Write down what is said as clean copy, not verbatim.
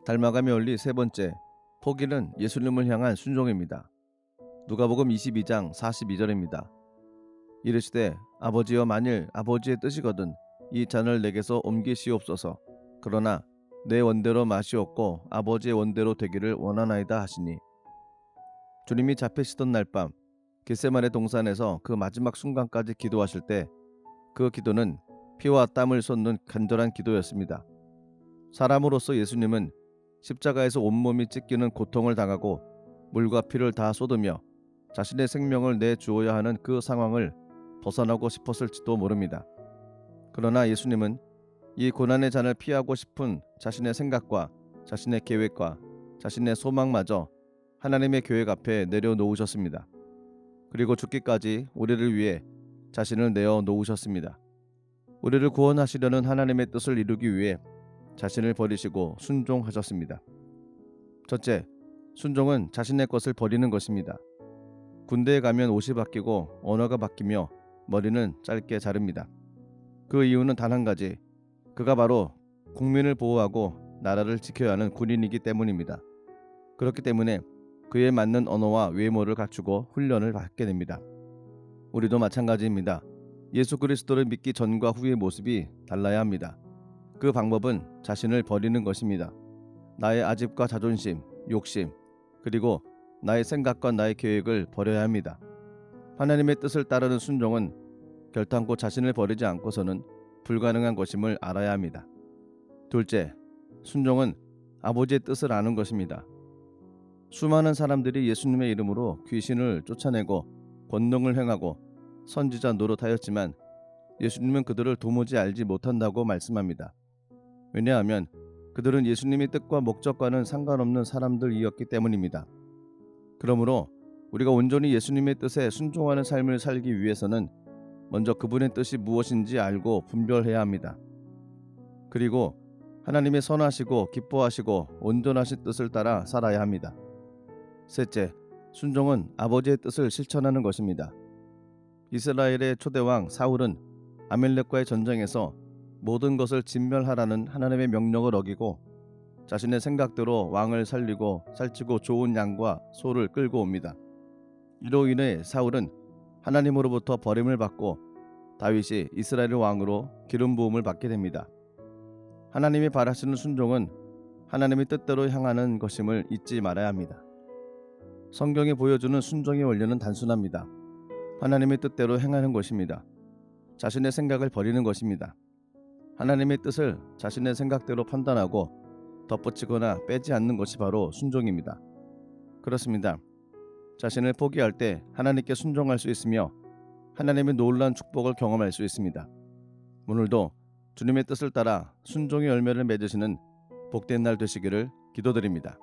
닮아감의 원리 세 번째, 포기는 예수님을 향한 순종입니다. 누가복음 22장 42절입니다. 이르시되 아버지여, 만일 아버지의 뜻이거든 이 잔을 내게서 옮기시옵소서. 그러나 내 원대로 마시옵고 아버지의 원대로 되기를 원하나이다 하시니, 주님이 잡히시던 날 밤 겟세마네 동산에서 그 마지막 순간까지 기도하실 때 그 기도는 피와 땀을 쏟는 간절한 기도였습니다. 사람으로서 예수님은 십자가에서 온몸이 찢기는 고통을 당하고 물과 피를 다 쏟으며 자신의 생명을 내주어야 하는 그 상황을 벗어나고 싶었을지도 모릅니다. 그러나 예수님은 이 고난의 잔을 피하고 싶은 자신의 생각과 자신의 계획과 자신의 소망마저 하나님의 계획 앞에 내려놓으셨습니다. 그리고 죽기까지 우리를 위해 자신을 내어 놓으셨습니다. 우리를 구원하시려는 하나님의 뜻을 이루기 위해 자신을 버리시고 순종하셨습니다. 첫째, 순종은 자신의 것을 버리는 것입니다. 군대에 가면 옷이 바뀌고 언어가 바뀌며 머리는 짧게 자릅니다. 그 이유는 단 한 가지, 그가 바로 국민을 보호하고 나라를 지켜야 하는 군인이기 때문입니다. 그렇기 때문에 그에 맞는 언어와 외모를 갖추고 훈련을 받게 됩니다. 우리도 마찬가지입니다. 예수 그리스도를 믿기 전과 후의 모습이 달라야 합니다. 그 방법은 자신을 버리는 것입니다. 나의 아집과 자존심, 욕심, 그리고 나의 생각과 나의 계획을 버려야 합니다. 하나님의 뜻을 따르는 순종은 결탄코 자신을 버리지 않고서는 불가능한 것임을 알아야 합니다. 둘째, 순종은 아버지의 뜻을 아는 것입니다. 수많은 사람들이 예수님의 이름으로 귀신을 쫓아내고 권능을 행하고 선지자 노릇하였지만 예수님은 그들을 도무지 알지 못한다고 말씀합니다. 왜냐하면 그들은 예수님의 뜻과 목적과는 상관없는 사람들이었기 때문입니다. 그러므로 우리가 온전히 예수님의 뜻에 순종하는 삶을 살기 위해서는 먼저 그분의 뜻이 무엇인지 알고 분별해야 합니다. 그리고 하나님의 선하시고 기뻐하시고 온전하신 뜻을 따라 살아야 합니다. 셋째, 순종은 아버지의 뜻을 실천하는 것입니다. 이스라엘의 초대왕 사울은 아멜렉과의 전쟁에서 모든 것을 진멸하라는 하나님의 명령을 어기고 자신의 생각대로 왕을 살리고 살찌고 좋은 양과 소를 끌고 옵니다. 이로 인해 사울은 하나님으로부터 버림을 받고 다윗이 이스라엘의 왕으로 기름 부음을 받게 됩니다. 하나님이 바라시는 순종은 하나님의 뜻대로 향하는 것임을 잊지 말아야 합니다. 성경이 보여주는 순종의 원리는 단순합니다. 하나님의 뜻대로 행하는 것입니다. 자신의 생각을 버리는 것입니다. 하나님의 뜻을 자신의 생각대로 판단하고 덧붙이거나 빼지 않는 것이 바로 순종입니다. 그렇습니다. 자신을 포기할 때 하나님께 순종할 수 있으며 하나님의 놀라운 축복을 경험할 수 있습니다. 오늘도 주님의 뜻을 따라 순종의 열매를 맺으시는 복된 날 되시기를 기도드립니다.